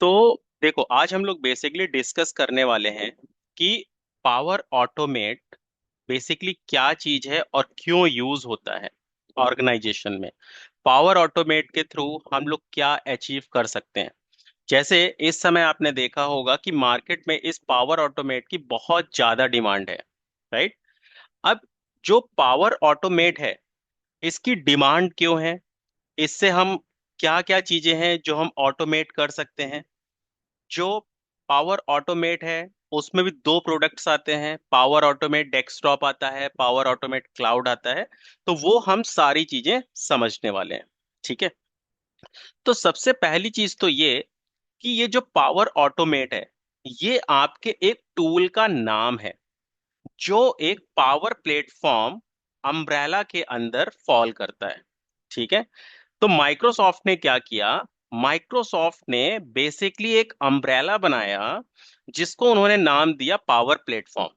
तो देखो, आज हम लोग बेसिकली डिस्कस करने वाले हैं कि पावर ऑटोमेट बेसिकली क्या चीज है और क्यों यूज होता है ऑर्गेनाइजेशन में। पावर ऑटोमेट के थ्रू हम लोग क्या अचीव कर सकते हैं। जैसे इस समय आपने देखा होगा कि मार्केट में इस पावर ऑटोमेट की बहुत ज्यादा डिमांड है, राइट। अब जो पावर ऑटोमेट है, इसकी डिमांड क्यों है, इससे हम क्या क्या चीजें हैं जो हम ऑटोमेट कर सकते हैं। जो पावर ऑटोमेट है उसमें भी दो प्रोडक्ट्स आते हैं, पावर ऑटोमेट डेस्कटॉप आता है, पावर ऑटोमेट क्लाउड आता है। तो वो हम सारी चीजें समझने वाले हैं, ठीक है। तो सबसे पहली चीज तो ये कि ये जो पावर ऑटोमेट है, ये आपके एक टूल का नाम है जो एक पावर प्लेटफॉर्म अम्ब्रेला के अंदर फॉल करता है, ठीक है। तो माइक्रोसॉफ्ट ने क्या किया, माइक्रोसॉफ्ट ने बेसिकली एक अम्ब्रेला बनाया जिसको उन्होंने नाम दिया पावर प्लेटफॉर्म।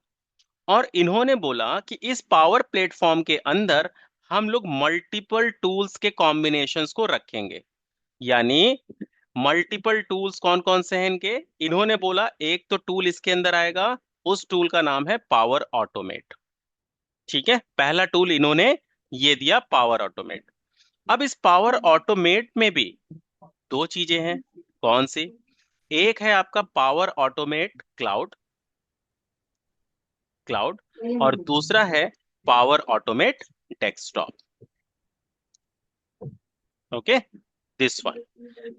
और इन्होंने बोला कि इस पावर प्लेटफॉर्म के अंदर हम लोग मल्टीपल टूल्स के कॉम्बिनेशंस को रखेंगे। यानी मल्टीपल टूल्स कौन कौन से हैं इनके, इन्होंने बोला एक तो टूल इसके अंदर आएगा, उस टूल का नाम है पावर ऑटोमेट। ठीक है, पहला टूल इन्होंने ये दिया, पावर ऑटोमेट। अब इस पावर ऑटोमेट में भी दो चीजें हैं। कौन सी? एक है आपका पावर ऑटोमेट क्लाउड, क्लाउड, और दूसरा है power automate desktop. Okay, this one.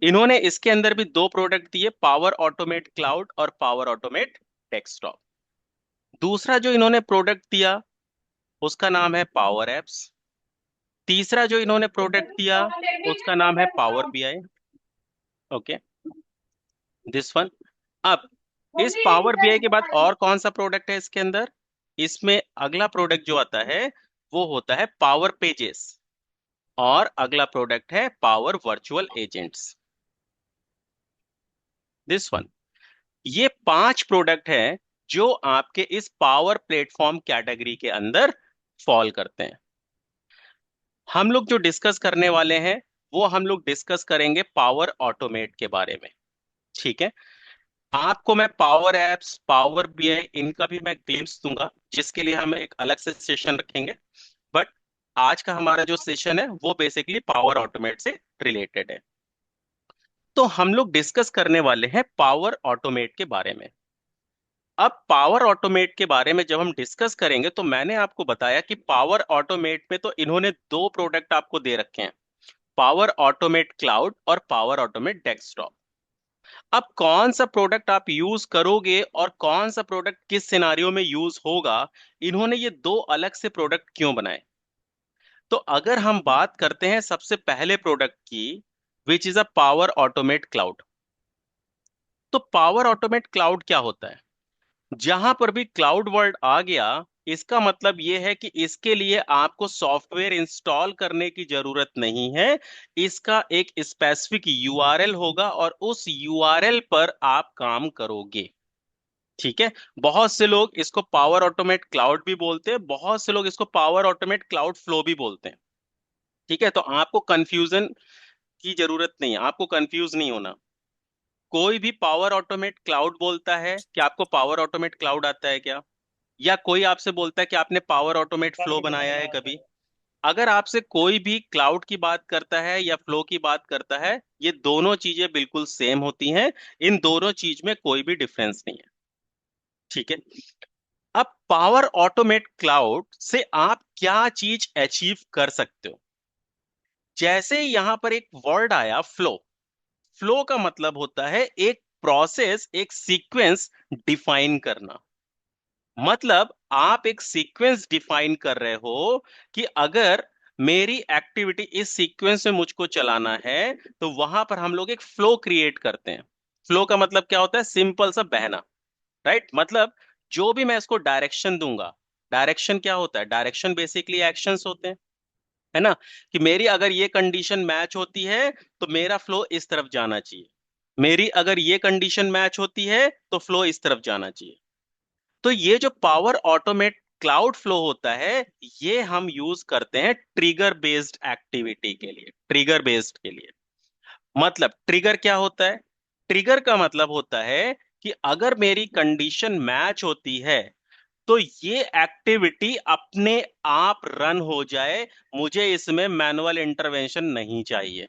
इन्होंने इसके अंदर भी दो प्रोडक्ट दिए, पावर ऑटोमेट क्लाउड और पावर ऑटोमेट डेस्कटॉप। दूसरा जो इन्होंने प्रोडक्ट दिया उसका नाम है पावर एप्स। तीसरा जो इन्होंने प्रोडक्ट दिया उसका नाम है power BI. Okay, this one. अब इस पावर बीआई के बाद और कौन सा प्रोडक्ट है इसके अंदर? इसमें अगला प्रोडक्ट जो आता है वो होता है पावर पेजेस, और अगला प्रोडक्ट है power virtual agents, this one. ये पांच प्रोडक्ट हैं जो आपके इस पावर प्लेटफॉर्म कैटेगरी के अंदर फॉल करते हैं। हम लोग जो डिस्कस करने वाले हैं वो हम लोग डिस्कस करेंगे पावर ऑटोमेट के बारे में, ठीक है। आपको मैं पावर एप्स, पावर बीआई, इनका भी मैं ग्लिम्स दूंगा जिसके लिए हम एक अलग से सेशन रखेंगे। बट आज का हमारा जो सेशन है वो बेसिकली पावर ऑटोमेट से रिलेटेड है। तो हम लोग डिस्कस करने वाले हैं पावर ऑटोमेट के बारे में। अब पावर ऑटोमेट के बारे में जब हम डिस्कस करेंगे तो मैंने आपको बताया कि पावर ऑटोमेट में तो इन्होंने दो प्रोडक्ट आपको दे रखे हैं, पावर ऑटोमेट क्लाउड और पावर ऑटोमेट डेस्कटॉप। अब कौन सा प्रोडक्ट आप यूज करोगे और कौन सा प्रोडक्ट किस सिनारियो में यूज होगा, इन्होंने ये दो अलग से प्रोडक्ट क्यों बनाए। तो अगर हम बात करते हैं सबसे पहले प्रोडक्ट की, which is a power automate cloud. तो पावर ऑटोमेट क्लाउड क्या होता है? जहां पर भी क्लाउड वर्ल्ड आ गया, इसका मतलब यह है कि इसके लिए आपको सॉफ्टवेयर इंस्टॉल करने की जरूरत नहीं है। इसका एक स्पेसिफिक यूआरएल होगा और उस यूआरएल पर आप काम करोगे, ठीक है। बहुत से लोग इसको पावर ऑटोमेट क्लाउड भी बोलते हैं, बहुत से लोग इसको पावर ऑटोमेट क्लाउड फ्लो भी बोलते हैं, ठीक है। तो आपको कंफ्यूजन की जरूरत नहीं है, आपको कंफ्यूज नहीं होना। कोई भी पावर ऑटोमेट क्लाउड बोलता है कि आपको पावर ऑटोमेट क्लाउड आता है क्या, या कोई आपसे बोलता है कि आपने पावर ऑटोमेट फ्लो बनाया है कभी। अगर आपसे कोई भी क्लाउड की बात करता है या फ्लो की बात करता है, ये दोनों चीजें बिल्कुल सेम होती हैं। इन दोनों चीज में कोई भी डिफरेंस नहीं है, ठीक है। अब पावर ऑटोमेट क्लाउड से आप क्या चीज अचीव कर सकते हो? जैसे यहां पर एक वर्ड आया, फ्लो। फ्लो का मतलब होता है एक प्रोसेस, एक सीक्वेंस डिफाइन करना। मतलब आप एक सीक्वेंस डिफाइन कर रहे हो कि अगर मेरी एक्टिविटी इस सीक्वेंस में मुझको चलाना है, तो वहां पर हम लोग एक फ्लो क्रिएट करते हैं। फ्लो का मतलब क्या होता है? सिंपल सा बहना, राइट। मतलब जो भी मैं इसको डायरेक्शन दूंगा, डायरेक्शन क्या होता है? डायरेक्शन बेसिकली एक्शंस होते हैं, है ना। कि मेरी अगर ये कंडीशन मैच होती है तो मेरा फ्लो इस तरफ जाना चाहिए, मेरी अगर ये कंडीशन मैच होती है तो फ्लो इस तरफ जाना चाहिए। तो ये जो पावर ऑटोमेट क्लाउड फ्लो होता है, ये हम यूज करते हैं ट्रिगर बेस्ड एक्टिविटी के लिए, ट्रिगर बेस्ड के लिए। मतलब ट्रिगर क्या होता है? ट्रिगर का मतलब होता है कि अगर मेरी कंडीशन मैच होती है तो ये एक्टिविटी अपने आप रन हो जाए, मुझे इसमें मैनुअल इंटरवेंशन नहीं चाहिए।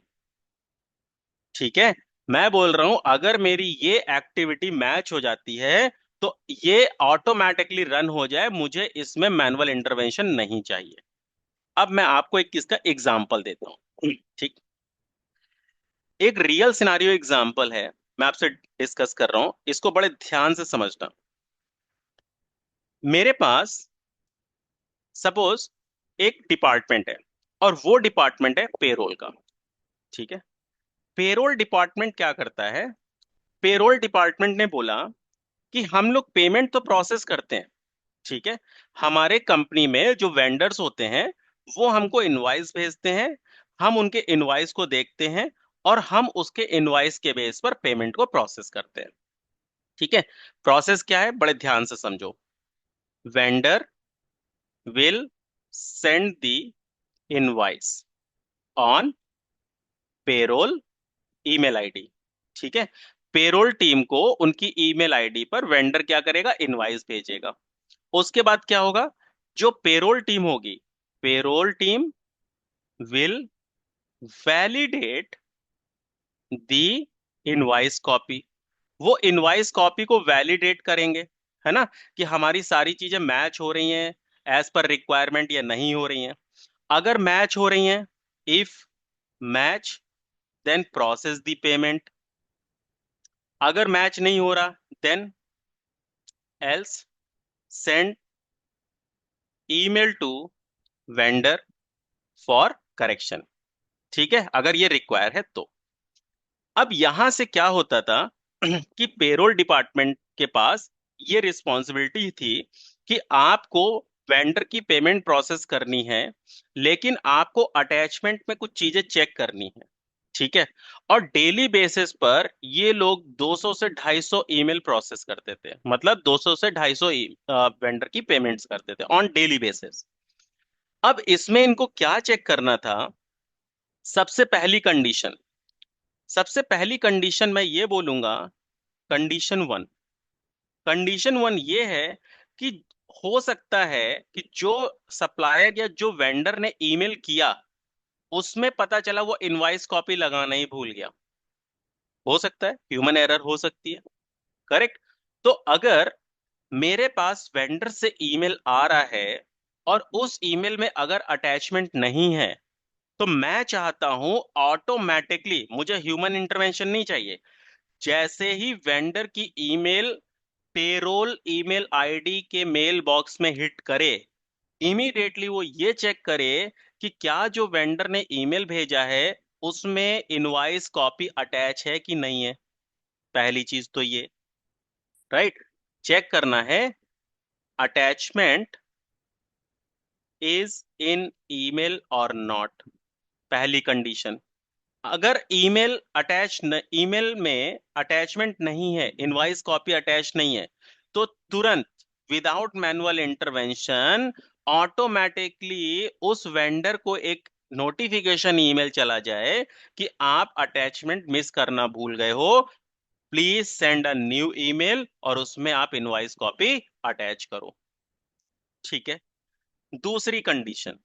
ठीक है, मैं बोल रहा हूं अगर मेरी ये एक्टिविटी मैच हो जाती है तो ये ऑटोमेटिकली रन हो जाए, मुझे इसमें मैनुअल इंटरवेंशन नहीं चाहिए। अब मैं आपको एक किसका एग्जांपल देता हूं। ठीक, एक रियल सिनारियो एग्जांपल है, मैं आपसे डिस्कस कर रहा हूं, इसको बड़े ध्यान से समझना। मेरे पास सपोज एक डिपार्टमेंट है और वो डिपार्टमेंट है पेरोल का। ठीक है, पेरोल डिपार्टमेंट क्या करता है? पेरोल डिपार्टमेंट ने बोला कि हम लोग पेमेंट तो प्रोसेस करते हैं। ठीक है, हमारे कंपनी में जो वेंडर्स होते हैं वो हमको इनवॉइस भेजते हैं, हम उनके इनवॉइस को देखते हैं और हम उसके इनवॉइस के बेस पर पेमेंट को प्रोसेस करते हैं। ठीक है, प्रोसेस क्या है, बड़े ध्यान से समझो। Vendor will send the invoice on payroll email ID. ठीक है, पेरोल टीम को उनकी ईमेल आईडी पर वेंडर क्या करेगा, इनवॉइस भेजेगा। उसके बाद क्या होगा, जो पेरोल टीम होगी, payroll team will validate the invoice copy. वो इनवॉइस कॉपी को वैलिडेट करेंगे, है ना, कि हमारी सारी चीजें मैच हो रही हैं एज पर रिक्वायरमेंट या नहीं हो रही हैं। अगर मैच हो रही हैं, if match, then process the payment. अगर मैच नहीं हो रहा, then else send email to vendor for correction. ठीक है, अगर ये रिक्वायर है तो। अब यहां से क्या होता था कि पेरोल डिपार्टमेंट के पास ये रिस्पॉन्सिबिलिटी थी कि आपको वेंडर की पेमेंट प्रोसेस करनी है, लेकिन आपको अटैचमेंट में कुछ चीजें चेक करनी है। ठीक है, और डेली बेसिस पर ये लोग 200 से 250 ईमेल प्रोसेस करते थे, मतलब 200 से 250 वेंडर की पेमेंट्स करते थे ऑन डेली बेसिस। अब इसमें इनको क्या चेक करना था? सबसे पहली कंडीशन, सबसे पहली कंडीशन मैं ये बोलूंगा, कंडीशन वन। कंडीशन वन ये है कि हो सकता है कि जो सप्लायर या जो वेंडर ने ईमेल किया उसमें पता चला वो इनवॉइस कॉपी लगाना ही भूल गया। हो सकता है, ह्यूमन एरर हो सकती है। करेक्ट। तो अगर मेरे पास वेंडर से ईमेल आ रहा है और उस ईमेल में अगर अटैचमेंट नहीं है, तो मैं चाहता हूं ऑटोमेटिकली, मुझे ह्यूमन इंटरवेंशन नहीं चाहिए, जैसे ही वेंडर की ईमेल पेरोल ईमेल आईडी के मेल बॉक्स में हिट करे, इमीडिएटली वो ये चेक करे कि क्या जो वेंडर ने ईमेल भेजा है उसमें इनवॉइस कॉपी अटैच है कि नहीं है। पहली चीज तो ये, राइट, चेक करना है अटैचमेंट इज इन ईमेल और नॉट। पहली कंडीशन। अगर ईमेल में अटैचमेंट नहीं है, इनवॉइस कॉपी अटैच नहीं है, तो तुरंत विदाउट मैनुअल इंटरवेंशन ऑटोमेटिकली उस वेंडर को एक नोटिफिकेशन ईमेल चला जाए कि आप अटैचमेंट मिस करना भूल गए हो, please send a new email और उसमें आप इनवॉइस कॉपी अटैच करो। ठीक है, दूसरी कंडीशन।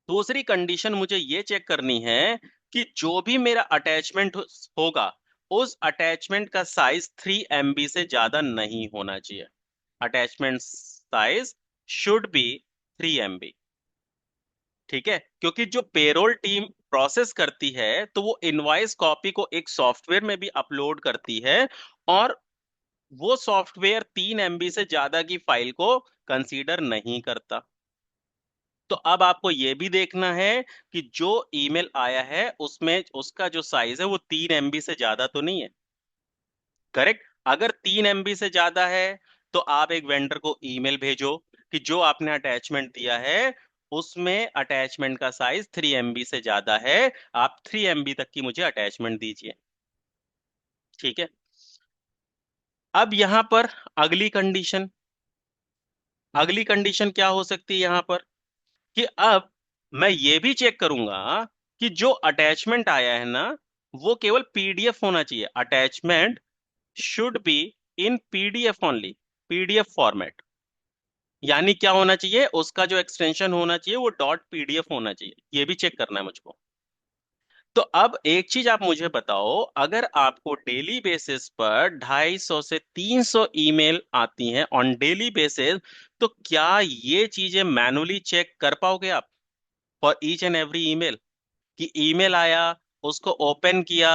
दूसरी कंडीशन मुझे ये चेक करनी है कि जो भी मेरा अटैचमेंट होगा उस अटैचमेंट का साइज 3 MB से ज्यादा नहीं होना चाहिए। Attachment size should be 3 MB। ठीक है, क्योंकि जो पेरोल टीम प्रोसेस करती है तो वो इनवॉइस कॉपी को एक सॉफ्टवेयर में भी अपलोड करती है, और वो सॉफ्टवेयर 3 MB से ज्यादा की फाइल को कंसीडर नहीं करता। तो अब आपको ये भी देखना है कि जो ईमेल आया है उसमें उसका जो साइज है वो 3 MB से ज्यादा तो नहीं है। करेक्ट। अगर 3 MB से ज्यादा है तो आप एक वेंडर को ईमेल भेजो कि जो आपने अटैचमेंट दिया है उसमें अटैचमेंट का साइज 3 MB से ज्यादा है, आप 3 MB तक की मुझे अटैचमेंट दीजिए। ठीक है, अब यहां पर अगली कंडीशन। अगली कंडीशन क्या हो सकती है यहां पर, कि अब मैं ये भी चेक करूंगा कि जो अटैचमेंट आया है ना, वो केवल पीडीएफ होना चाहिए। Attachment should be in PDF only, PDF format. यानी क्या होना चाहिए, उसका जो एक्सटेंशन होना चाहिए वो डॉट पीडीएफ होना चाहिए। ये भी चेक करना है मुझको। तो अब एक चीज आप मुझे बताओ, अगर आपको डेली बेसिस पर 250 से 300 ईमेल आती हैं ऑन डेली बेसिस, तो क्या ये चीजें मैनुअली चेक कर पाओगे आप for each and every email? कि ईमेल आया, उसको ओपन किया,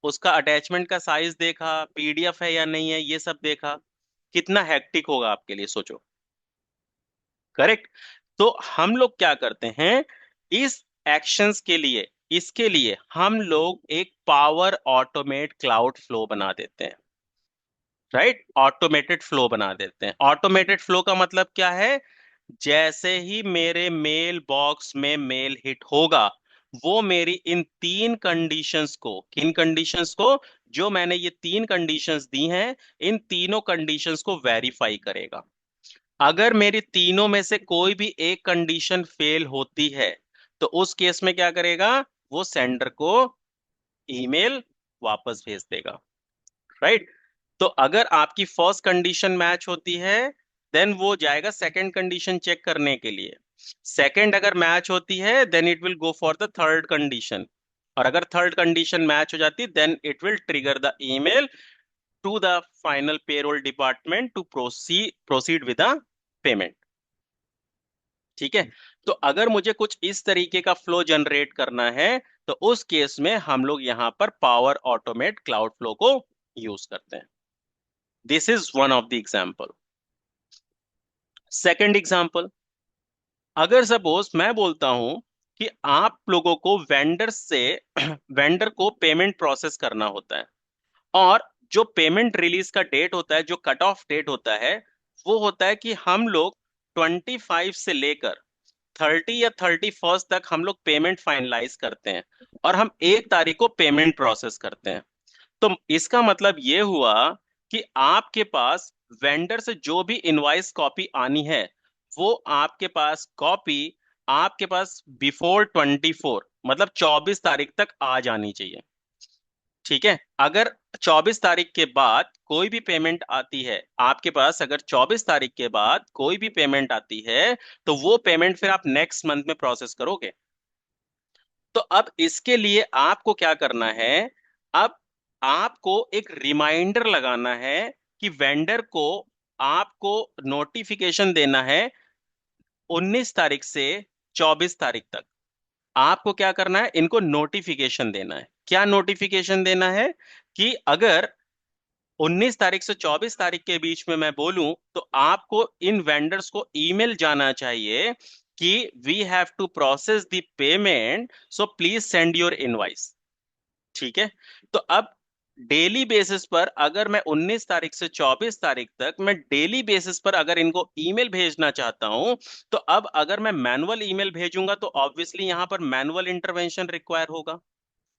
उसका अटैचमेंट का साइज देखा, पीडीएफ है या नहीं है, ये सब देखा, कितना हेक्टिक होगा आपके लिए, सोचो। करेक्ट। तो हम लोग क्या करते हैं, इस एक्शंस के लिए, इसके लिए हम लोग एक पावर ऑटोमेट क्लाउड फ्लो बना देते हैं। राइट, ऑटोमेटेड फ्लो बना देते हैं। ऑटोमेटेड फ्लो का मतलब क्या है, जैसे ही मेरे मेल बॉक्स में मेल हिट होगा, वो मेरी इन तीन कंडीशंस को, किन कंडीशंस को, जो मैंने ये तीन कंडीशंस दी हैं, इन तीनों कंडीशंस को वेरीफाई करेगा। अगर मेरी तीनों में से कोई भी एक कंडीशन फेल होती है, तो उस केस में क्या करेगा, वो सेंडर को ईमेल वापस भेज देगा। राइट। तो अगर आपकी फर्स्ट कंडीशन मैच होती है, देन वो जाएगा सेकंड कंडीशन चेक करने के लिए। सेकंड अगर मैच होती है, then it will go for the third condition. और अगर थर्ड कंडीशन मैच हो जाती, then it will trigger the email to the final payroll department to proceed with the payment. ठीक है। तो अगर मुझे कुछ इस तरीके का फ्लो जनरेट करना है, तो उस केस में हम लोग यहां पर पावर ऑटोमेट क्लाउड फ्लो को यूज करते हैं। This is one of the example. Second example, अगर सपोज मैं बोलता हूं कि आप लोगों को वेंडर से वेंडर को पेमेंट प्रोसेस करना होता है, और जो पेमेंट रिलीज का डेट होता है, जो कट ऑफ डेट होता है, वो होता है कि हम लोग 25 से लेकर 30 या 31 तक हम लोग पेमेंट फाइनलाइज करते हैं, और हम 1 तारीख को पेमेंट प्रोसेस करते हैं। तो इसका मतलब ये हुआ कि आपके पास वेंडर से जो भी इनवॉइस कॉपी आनी है, वो आपके पास कॉपी, आपके पास बिफोर 24, मतलब 24 तारीख तक आ जानी चाहिए। ठीक है। अगर 24 तारीख के बाद कोई भी पेमेंट आती है आपके पास, अगर 24 तारीख के बाद कोई भी पेमेंट आती है, तो वो पेमेंट फिर आप नेक्स्ट मंथ में प्रोसेस करोगे। तो अब इसके लिए आपको क्या करना है, अब आपको एक रिमाइंडर लगाना है कि वेंडर को आपको नोटिफिकेशन देना है 19 तारीख से 24 तारीख तक। आपको क्या करना है, इनको नोटिफिकेशन देना है। क्या नोटिफिकेशन देना है, कि अगर 19 तारीख से 24 तारीख के बीच में मैं बोलूं, तो आपको इन वेंडर्स को ईमेल जाना चाहिए कि we have to process the payment, so please send your invoice. ठीक है। तो अब डेली बेसिस पर, अगर मैं 19 तारीख से 24 तारीख तक मैं डेली बेसिस पर अगर इनको ईमेल भेजना चाहता हूं, तो अब अगर मैं मैनुअल ईमेल भेजूंगा, तो ऑब्वियसली यहां पर मैनुअल इंटरवेंशन रिक्वायर होगा।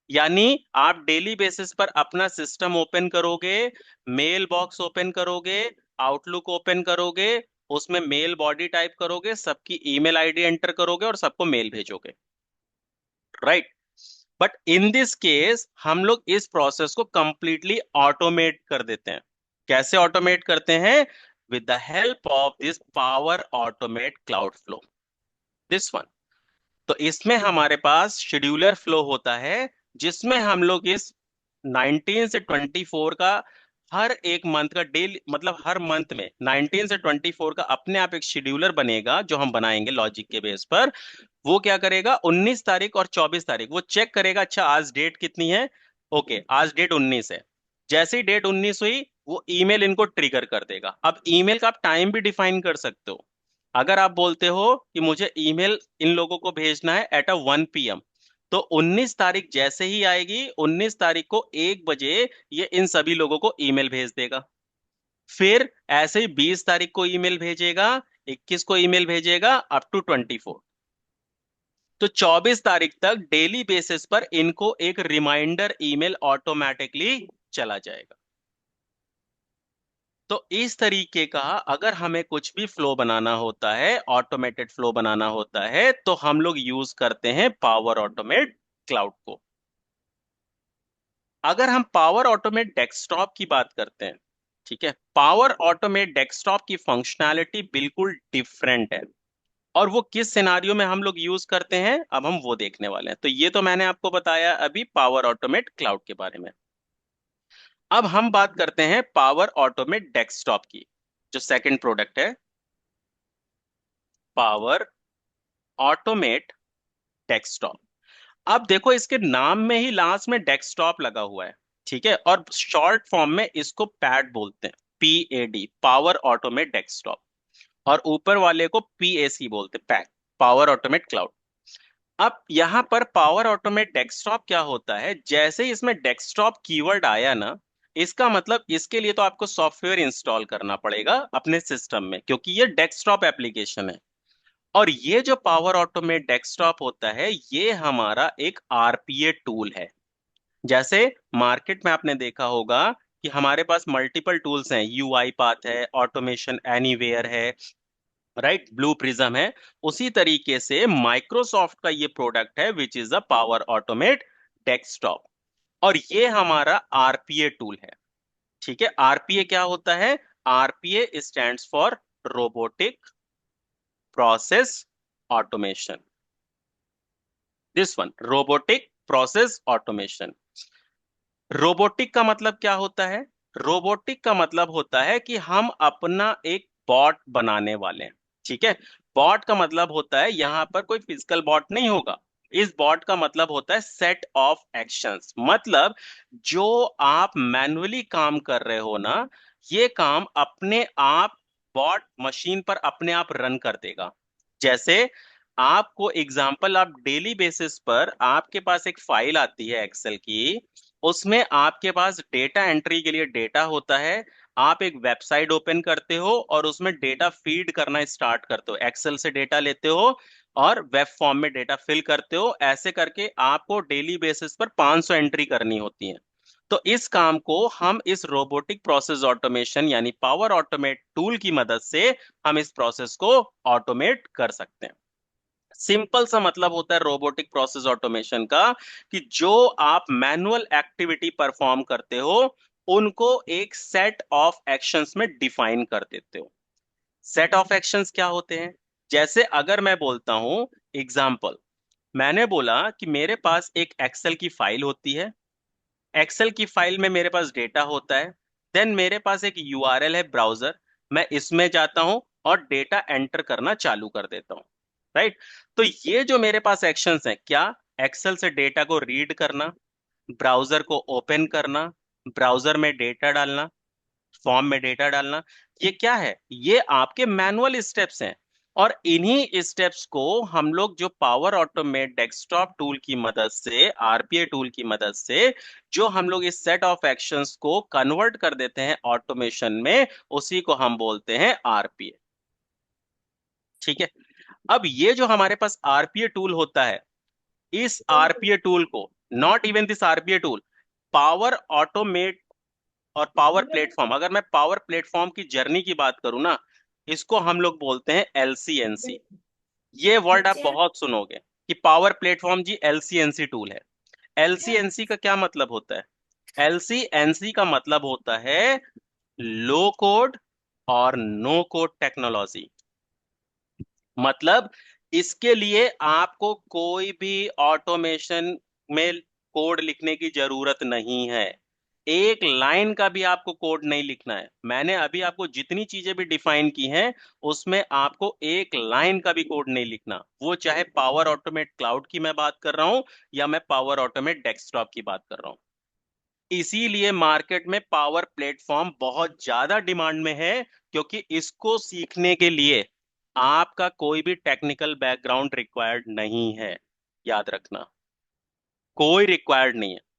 यानी आप डेली बेसिस पर अपना सिस्टम ओपन करोगे, मेल बॉक्स ओपन करोगे, आउटलुक ओपन करोगे, उसमें मेल बॉडी टाइप करोगे, सबकी ईमेल आईडी एंटर करोगे और सबको मेल भेजोगे। Right. But in this case हम लोग इस प्रोसेस को कंप्लीटली ऑटोमेट कर देते हैं। कैसे ऑटोमेट करते हैं, with the help of this power automate cloud flow, this one. तो इसमें हमारे पास शेड्यूलर फ्लो होता है, जिसमें हम लोग इस 19 से 24 का हर एक मंथ का डेली, मतलब हर मंथ में 19 से 24 का अपने आप एक शेड्यूलर बनेगा, जो हम बनाएंगे लॉजिक के बेस पर। वो क्या करेगा, 19 तारीख और 24 तारीख वो चेक करेगा, अच्छा आज डेट कितनी है, ओके आज डेट 19 है। जैसे ही डेट 19 हुई, वो ईमेल इनको ट्रिगर कर देगा। अब ईमेल का आप टाइम भी डिफाइन कर सकते हो। अगर आप बोलते हो कि मुझे ईमेल इन लोगों को भेजना है एट 1 PM, तो 19 तारीख जैसे ही आएगी, 19 तारीख को 1 बजे ये इन सभी लोगों को ईमेल भेज देगा। फिर ऐसे ही 20 तारीख को ईमेल भेजेगा, 21 को ईमेल भेजेगा, अप टू 24। तो 24 तारीख तक डेली बेसिस पर इनको एक रिमाइंडर ईमेल ऑटोमेटिकली चला जाएगा। तो इस तरीके का अगर हमें कुछ भी फ्लो बनाना होता है, ऑटोमेटेड फ्लो बनाना होता है, तो हम लोग यूज करते हैं पावर ऑटोमेट क्लाउड को। अगर हम पावर ऑटोमेट डेस्कटॉप की बात करते हैं, ठीक है, पावर ऑटोमेट डेस्कटॉप की फंक्शनैलिटी बिल्कुल डिफरेंट है। और वो किस सिनारियो में हम लोग यूज करते हैं, अब हम वो देखने वाले हैं। तो ये तो मैंने आपको बताया अभी पावर ऑटोमेट क्लाउड के बारे में। अब हम बात करते हैं पावर ऑटोमेट डेस्कटॉप की, जो सेकंड प्रोडक्ट है, पावर ऑटोमेट डेस्कटॉप। अब देखो इसके नाम में ही लास्ट में डेस्कटॉप लगा हुआ है, ठीक है, और शॉर्ट फॉर्म में इसको पैड बोलते हैं, PAD, पावर ऑटोमेट डेस्कटॉप। और ऊपर वाले को PAC बोलते हैं, पैक, पावर ऑटोमेट क्लाउड। अब यहाँ पर पावर ऑटोमेट डेस्कटॉप क्या होता है, जैसे ही इसमें डेस्कटॉप कीवर्ड आया ना, इसका मतलब इसके लिए तो आपको सॉफ्टवेयर इंस्टॉल करना पड़ेगा अपने सिस्टम में, क्योंकि ये डेस्कटॉप एप्लीकेशन है। और ये जो पावर ऑटोमेट डेस्कटॉप होता है, ये हमारा एक RPA टूल है। जैसे मार्केट में आपने देखा होगा कि हमारे पास मल्टीपल टूल्स हैं, UI पाथ है, ऑटोमेशन एनीवेयर है, राइट, ब्लू प्रिज्म है। उसी तरीके से माइक्रोसॉफ्ट का ये प्रोडक्ट है which is a power automate desktop. और ये हमारा RPA टूल है, ठीक है। RPA क्या होता है? RPA stands for robotic process automation. This one, robotic process automation. Robotic का मतलब क्या होता है? रोबोटिक का मतलब होता है कि हम अपना एक बॉट बनाने वाले हैं, ठीक है। बॉट का मतलब होता है यहां पर कोई फिजिकल बॉट नहीं होगा। इस बॉट का मतलब होता है सेट ऑफ एक्शंस, मतलब जो आप मैन्युअली काम कर रहे हो ना, ये काम अपने आप बॉट मशीन पर अपने आप रन कर देगा। जैसे आपको एग्जांपल, आप डेली बेसिस पर आपके पास एक फाइल आती है एक्सेल की, उसमें आपके पास डेटा एंट्री के लिए डेटा होता है। आप एक वेबसाइट ओपन करते हो और उसमें डेटा फीड करना स्टार्ट करते हो, एक्सेल से डेटा लेते हो और वेब फॉर्म में डेटा फिल करते हो। ऐसे करके आपको डेली बेसिस पर 500 एंट्री करनी होती है। तो इस काम को हम इस रोबोटिक प्रोसेस ऑटोमेशन यानी पावर ऑटोमेट टूल की मदद से हम इस प्रोसेस को ऑटोमेट कर सकते हैं। सिंपल सा मतलब होता है रोबोटिक प्रोसेस ऑटोमेशन का कि जो आप मैनुअल एक्टिविटी परफॉर्म करते हो, उनको एक सेट ऑफ एक्शंस में डिफाइन कर देते हो। सेट ऑफ एक्शंस क्या होते हैं? जैसे अगर मैं बोलता हूं, एग्जाम्पल, मैंने बोला कि मेरे पास एक एक्सेल की फाइल होती है, एक्सेल की फाइल में मेरे पास डेटा होता है, देन मेरे पास एक URL है, ब्राउजर, मैं इसमें जाता हूं और डेटा एंटर करना चालू कर देता हूं, राइट। तो ये जो मेरे पास एक्शंस हैं, क्या? एक्सेल से डेटा को रीड करना, ब्राउजर को ओपन करना, ब्राउजर में डेटा डालना, फॉर्म में डेटा डालना, ये क्या है? ये आपके मैनुअल स्टेप्स हैं। और इन्हीं स्टेप्स को हम लोग जो पावर ऑटोमेट डेस्कटॉप टूल की मदद से, RPA टूल की मदद से, जो हम लोग इस सेट ऑफ एक्शंस को कन्वर्ट कर देते हैं ऑटोमेशन में, उसी को हम बोलते हैं RPA, ठीक है। अब ये जो हमारे पास RPA टूल होता है, इस RPA टूल को, not even this RPA tool, power automate और पावर प्लेटफॉर्म, अगर मैं पावर प्लेटफॉर्म की जर्नी की बात करूं ना, इसको हम लोग बोलते हैं LCNC। ये वर्ड आप बहुत सुनोगे कि पावर प्लेटफॉर्म जी LCNC टूल है। LCNC का क्या मतलब होता है? LCNC का मतलब होता है लो कोड और नो कोड टेक्नोलॉजी। मतलब इसके लिए आपको कोई भी ऑटोमेशन में कोड लिखने की जरूरत नहीं है। एक लाइन का भी आपको कोड नहीं लिखना है। मैंने अभी आपको जितनी चीजें भी डिफाइन की हैं, उसमें आपको एक लाइन का भी कोड नहीं लिखना, वो चाहे पावर ऑटोमेट क्लाउड की मैं बात कर रहा हूं या मैं पावर ऑटोमेट डेस्कटॉप की बात कर रहा हूं। इसीलिए मार्केट में पावर प्लेटफॉर्म बहुत ज्यादा डिमांड में है, क्योंकि इसको सीखने के लिए आपका कोई भी टेक्निकल बैकग्राउंड रिक्वायर्ड नहीं है। याद रखना, कोई रिक्वायर्ड नहीं है।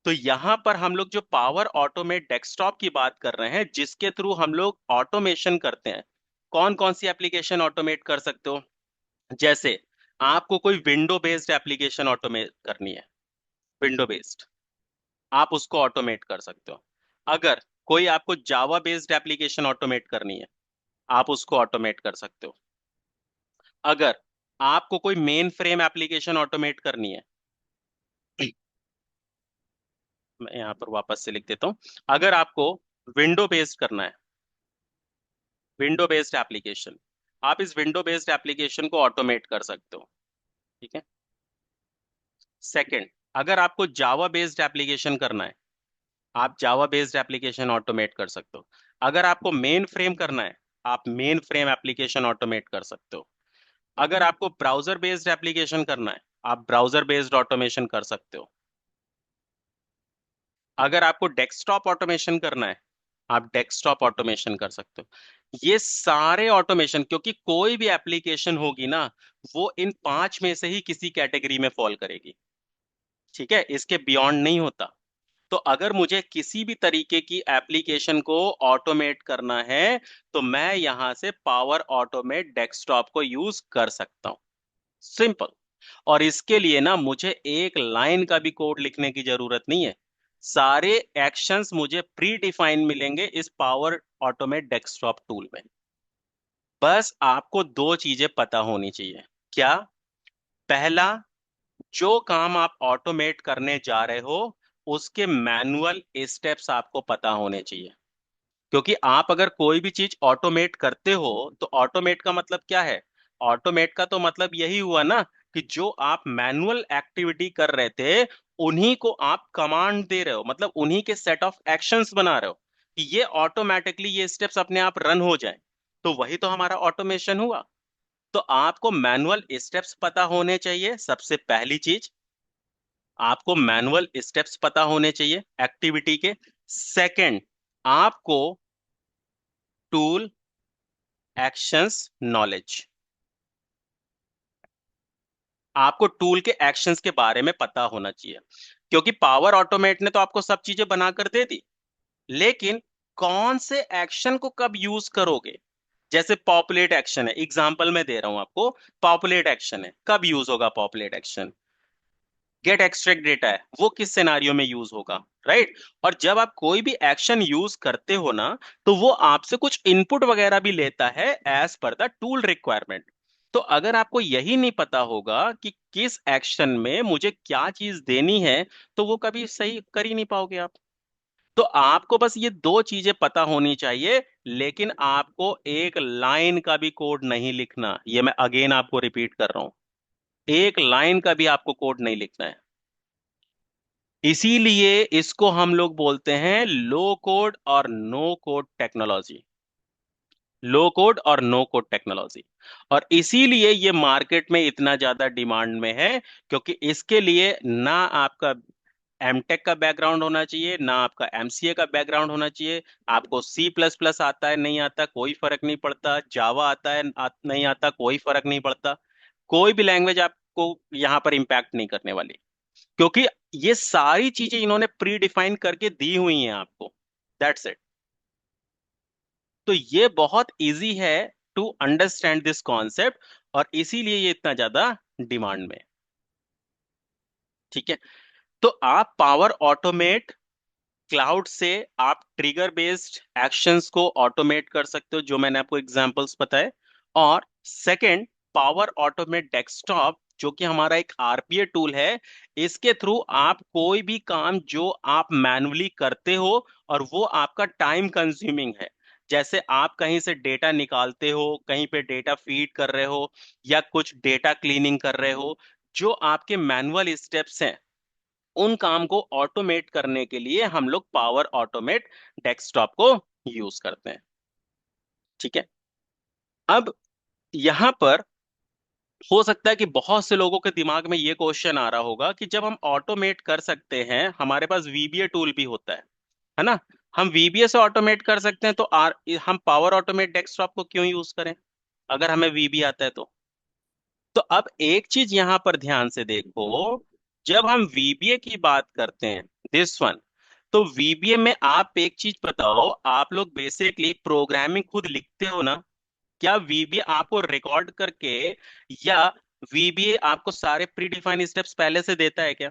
तो यहां पर हम लोग जो पावर ऑटोमेट डेस्कटॉप की बात कर रहे हैं, जिसके थ्रू हम लोग ऑटोमेशन करते हैं, कौन कौन सी एप्लीकेशन ऑटोमेट कर सकते हो? जैसे आपको कोई विंडो बेस्ड एप्लीकेशन ऑटोमेट करनी है, विंडो बेस्ड, आप उसको ऑटोमेट कर सकते हो। अगर कोई आपको जावा बेस्ड एप्लीकेशन ऑटोमेट करनी है, आप उसको ऑटोमेट कर सकते हो। अगर आपको कोई मेन फ्रेम एप्लीकेशन ऑटोमेट करनी है, मैं यहाँ पर वापस से लिख देता हूँ। अगर आपको विंडो बेस्ड करना है, विंडो बेस्ड एप्लीकेशन, आप इस विंडो बेस्ड एप्लीकेशन को ऑटोमेट कर सकते हो। ठीक है। सेकंड, अगर आपको जावा बेस्ड एप्लीकेशन करना है, आप जावा बेस्ड एप्लीकेशन ऑटोमेट कर सकते हो। अगर आपको मेन फ्रेम करना है, आप मेन फ्रेम एप्लीकेशन ऑटोमेट कर सकते हो। अगर आपको ब्राउजर बेस्ड एप्लीकेशन करना है, आप ब्राउजर बेस्ड ऑटोमेशन कर सकते हो। अगर आपको डेस्कटॉप ऑटोमेशन करना है, आप डेस्कटॉप ऑटोमेशन कर सकते हो। ये सारे ऑटोमेशन, क्योंकि कोई भी एप्लीकेशन होगी ना, वो इन पांच में से ही किसी कैटेगरी में फॉल करेगी। ठीक है, इसके बियॉन्ड नहीं होता। तो अगर मुझे किसी भी तरीके की एप्लीकेशन को ऑटोमेट करना है, तो मैं यहां से पावर ऑटोमेट डेस्कटॉप को यूज कर सकता हूं। सिंपल। और इसके लिए ना मुझे एक लाइन का भी कोड लिखने की जरूरत नहीं है। सारे एक्शंस मुझे प्री डिफाइन मिलेंगे इस पावर ऑटोमेट डेस्कटॉप टूल में। बस आपको दो चीजें पता होनी चाहिए। क्या? पहला, जो काम आप ऑटोमेट करने जा रहे हो, उसके मैनुअल स्टेप्स आपको पता होने चाहिए। क्योंकि आप अगर कोई भी चीज ऑटोमेट करते हो, तो ऑटोमेट का मतलब क्या है? ऑटोमेट का तो मतलब यही हुआ ना कि जो आप मैनुअल एक्टिविटी कर रहे थे, उन्हीं को आप कमांड दे रहे हो, मतलब उन्हीं के सेट ऑफ एक्शंस बना रहे हो कि ये ऑटोमेटिकली ये स्टेप्स अपने आप रन हो जाए। तो वही तो हमारा ऑटोमेशन हुआ। तो आपको मैनुअल स्टेप्स पता होने चाहिए, सबसे पहली चीज। आपको मैनुअल स्टेप्स पता होने चाहिए एक्टिविटी के। सेकंड, आपको टूल एक्शंस नॉलेज, आपको टूल के एक्शंस के बारे में पता होना चाहिए। क्योंकि पावर ऑटोमेट ने तो आपको सब चीजें बनाकर दे दी, लेकिन कौन से एक्शन को कब यूज करोगे? जैसे पॉपुलेट एक्शन है, एग्जांपल मैं दे रहा हूं आपको। पॉपुलेट एक्शन है, कब यूज होगा populate action? Get extract data है, वो किस सिनारियो में यूज होगा? राइट। और जब आप कोई भी एक्शन यूज करते हो ना, तो वो आपसे कुछ इनपुट वगैरह भी लेता है as per the tool requirement. तो अगर आपको यही नहीं पता होगा कि किस एक्शन में मुझे क्या चीज देनी है, तो वो कभी सही कर ही नहीं पाओगे आप। तो आपको बस ये दो चीजें पता होनी चाहिए। लेकिन आपको एक लाइन का भी कोड नहीं लिखना, ये मैं अगेन आपको रिपीट कर रहा हूं। एक लाइन का भी आपको कोड नहीं लिखना है। इसीलिए इसको हम लोग बोलते हैं लो कोड और नो कोड टेक्नोलॉजी। लो कोड और नो कोड टेक्नोलॉजी। और इसीलिए ये मार्केट में इतना ज्यादा डिमांड में है, क्योंकि इसके लिए ना आपका एमटेक का बैकग्राउंड होना चाहिए, ना आपका एमसीए का बैकग्राउंड होना चाहिए। आपको सी प्लस प्लस आता है नहीं आता कोई फर्क नहीं पड़ता, जावा आता है नहीं आता कोई फर्क नहीं पड़ता। कोई भी लैंग्वेज आपको यहाँ पर इम्पैक्ट नहीं करने वाली, क्योंकि ये सारी चीजें इन्होंने प्री डिफाइन करके दी हुई हैं आपको। That's it. तो ये बहुत इजी है टू अंडरस्टैंड दिस कॉन्सेप्ट, और इसीलिए ये इतना ज्यादा डिमांड में है। ठीक है। तो आप पावर ऑटोमेट क्लाउड से आप ट्रिगर बेस्ड एक्शंस को ऑटोमेट कर सकते हो, जो मैंने आपको एग्जांपल्स बताए। और सेकंड, पावर ऑटोमेट डेस्कटॉप, जो कि हमारा एक आरपीए टूल है, इसके थ्रू आप कोई भी काम जो आप मैनुअली करते हो और वो आपका टाइम कंज्यूमिंग है, जैसे आप कहीं से डेटा निकालते हो, कहीं पे डेटा फीड कर रहे हो, या कुछ डेटा क्लीनिंग कर रहे हो, जो आपके मैनुअल स्टेप्स हैं, उन काम को ऑटोमेट करने के लिए हम लोग पावर ऑटोमेट डेस्कटॉप को यूज करते हैं। ठीक है। अब यहां पर हो सकता है कि बहुत से लोगों के दिमाग में ये क्वेश्चन आ रहा होगा कि जब हम ऑटोमेट कर सकते हैं, हमारे पास वीबीए टूल भी होता है ना? हम वीबीए से ऑटोमेट कर सकते हैं, तो हम पावर ऑटोमेट डेस्कटॉप को क्यों यूज करें, अगर हमें वीबी आता है तो? तो अब एक चीज यहां पर ध्यान से देखो। जब हम वीबीए की बात करते हैं, दिस वन, तो वीबीए में आप एक चीज बताओ, आप लोग बेसिकली प्रोग्रामिंग खुद लिखते हो ना? क्या वीबीए आपको रिकॉर्ड करके, या वीबीए आपको सारे प्री डिफाइंड स्टेप्स पहले से देता है क्या?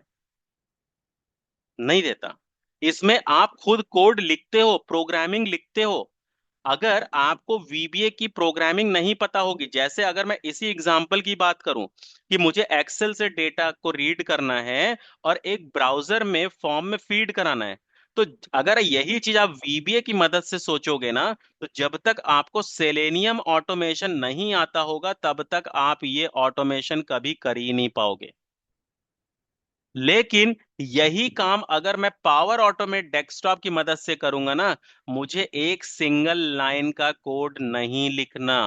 नहीं देता। इसमें आप खुद कोड लिखते हो, प्रोग्रामिंग लिखते हो। अगर आपको वीबीए की प्रोग्रामिंग नहीं पता होगी, जैसे अगर मैं इसी एग्जांपल की बात करूं कि मुझे एक्सेल से डेटा को रीड करना है और एक ब्राउजर में फॉर्म में फीड कराना है, तो अगर यही चीज आप वीबीए की मदद से सोचोगे ना, तो जब तक आपको सेलेनियम ऑटोमेशन नहीं आता होगा तब तक आप ये ऑटोमेशन कभी कर ही नहीं पाओगे। लेकिन यही काम अगर मैं पावर ऑटोमेट डेस्कटॉप की मदद से करूंगा ना, मुझे एक सिंगल लाइन का कोड नहीं लिखना।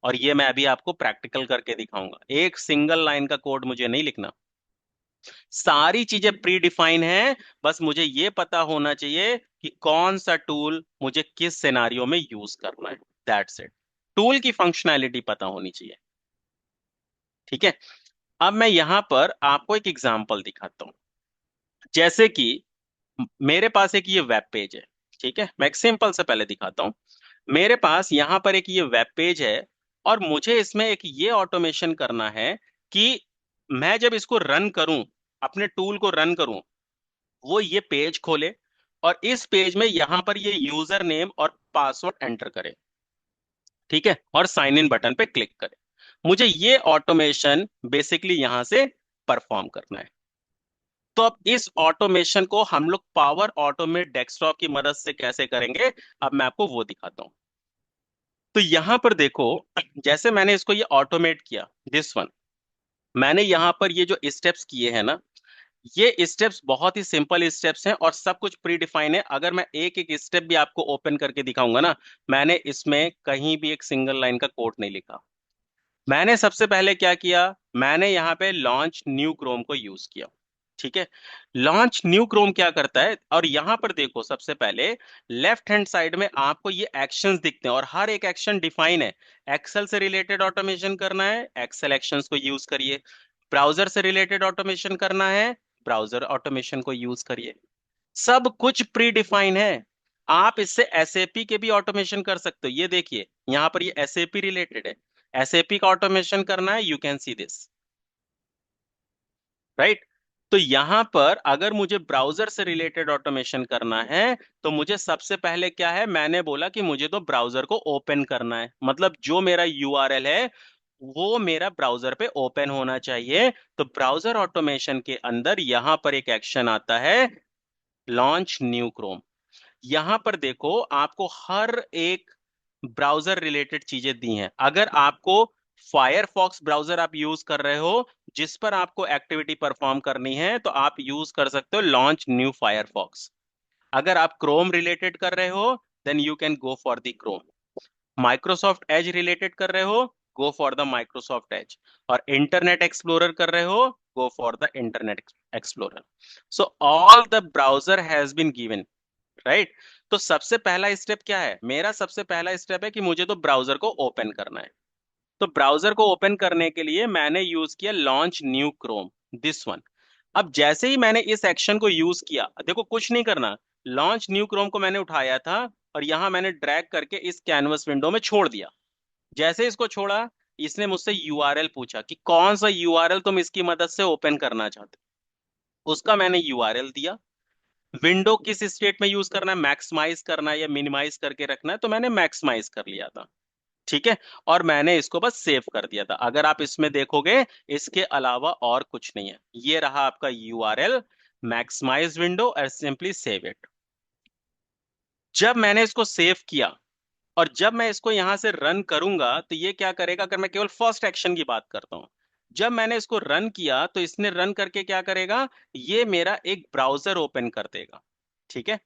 और ये मैं अभी आपको प्रैक्टिकल करके दिखाऊंगा, एक सिंगल लाइन का कोड मुझे नहीं लिखना। सारी चीजें प्री डिफाइन है, बस मुझे ये पता होना चाहिए कि कौन सा टूल मुझे किस सिनारियो में यूज करना है। That's it. टूल की फंक्शनैलिटी पता होनी चाहिए। ठीक है। अब मैं यहां पर आपको एक एग्जांपल दिखाता हूं। जैसे कि मेरे पास एक ये वेब पेज है। ठीक है, मैं एक सिंपल से पहले दिखाता हूँ। मेरे पास यहाँ पर एक ये वेब पेज है, और मुझे इसमें एक ये ऑटोमेशन करना है कि मैं जब इसको रन करूं, अपने टूल को रन करूं, वो ये पेज खोले और इस पेज में यहाँ पर ये यूजर नेम और पासवर्ड एंटर करे। ठीक है, और साइन इन बटन पे क्लिक करे। मुझे ये ऑटोमेशन बेसिकली यहां से परफॉर्म करना है। तो अब इस ऑटोमेशन को हम लोग पावर ऑटोमेट डेस्कटॉप की मदद से कैसे करेंगे, अब मैं आपको वो दिखाता हूं। तो यहां पर देखो, जैसे मैंने इसको ये ऑटोमेट किया, दिस वन, मैंने यहां पर ये जो स्टेप्स किए हैं ना, ये स्टेप्स बहुत ही सिंपल स्टेप्स हैं और सब कुछ प्री डिफाइन है। अगर मैं एक एक स्टेप भी आपको ओपन करके दिखाऊंगा ना, मैंने इसमें कहीं भी एक सिंगल लाइन का कोड नहीं लिखा। मैंने सबसे पहले क्या किया, मैंने यहाँ पे लॉन्च न्यू क्रोम को यूज किया। ठीक है, लॉन्च न्यू क्रोम क्या करता है, और यहां पर देखो सबसे पहले लेफ्ट हैंड साइड में आपको ये एक्शंस दिखते हैं और हर एक एक्शन डिफाइन है। एक्सेल से रिलेटेड ऑटोमेशन करना है, एक्सेल एक्शंस को यूज करिए। ब्राउजर से रिलेटेड ऑटोमेशन करना है, ब्राउजर ऑटोमेशन को यूज करिए। सब कुछ प्री डिफाइन है। आप इससे एसएपी के भी ऑटोमेशन कर सकते हो। ये देखिए, यहां पर ये एसएपी रिलेटेड है, एसएपी का ऑटोमेशन करना है, you can see this, right. तो यहां पर अगर मुझे ब्राउजर से रिलेटेड ऑटोमेशन करना है, तो मुझे सबसे पहले क्या है, मैंने बोला कि मुझे तो ब्राउजर को ओपन करना है, मतलब जो मेरा यूआरएल है वो मेरा ब्राउजर पे ओपन होना चाहिए। तो ब्राउजर ऑटोमेशन के अंदर यहां पर एक एक्शन आता है, लॉन्च न्यू क्रोम। यहां पर देखो, आपको हर एक ब्राउजर रिलेटेड चीजें दी हैं। अगर आपको फायरफॉक्स ब्राउजर आप यूज कर रहे हो, जिस पर आपको एक्टिविटी परफॉर्म करनी है, तो आप यूज कर सकते हो लॉन्च न्यू फायरफॉक्स। अगर आप क्रोम रिलेटेड कर रहे हो, then you can go for the Chrome. Microsoft Edge related कर रहे हो, go for the Microsoft Edge. और इंटरनेट एक्सप्लोरर कर रहे हो, go for the Internet Explorer. So all the browser has been given, right. तो सबसे पहला स्टेप क्या है, मेरा सबसे पहला स्टेप है कि मुझे तो ब्राउजर को ओपन करना है। तो ब्राउजर को ओपन करने के लिए मैंने यूज किया launch new Chrome, this one. अब जैसे ही मैंने इस एक्शन को यूज किया, देखो कुछ नहीं करना, लॉन्च न्यू क्रोम को मैंने उठाया था और यहां मैंने ड्रैग करके इस कैनवस विंडो में छोड़ दिया। जैसे इसको छोड़ा, इसने मुझसे यूआरएल पूछा कि कौन सा यूआरएल तुम इसकी मदद से ओपन करना चाहते हो। उसका मैंने यूआरएल दिया। विंडो किस स्टेट में यूज करना है, मैक्सिमाइज करना है या मिनिमाइज करके रखना है, तो मैंने मैक्सिमाइज कर लिया था। ठीक है, और मैंने इसको बस सेव कर दिया था। अगर आप इसमें देखोगे, इसके अलावा और कुछ नहीं है। ये रहा आपका यूआरएल, मैक्सिमाइज विंडो और सिंपली सेव इट। जब मैंने इसको सेव किया और जब मैं इसको यहां से रन करूंगा, तो ये क्या करेगा, अगर मैं केवल फर्स्ट एक्शन की बात करता हूं, जब मैंने इसको रन किया तो इसने रन करके क्या करेगा, ये मेरा एक ब्राउजर ओपन कर देगा। ठीक है,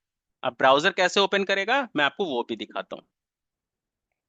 अब ब्राउजर कैसे ओपन करेगा मैं आपको वो भी दिखाता हूं।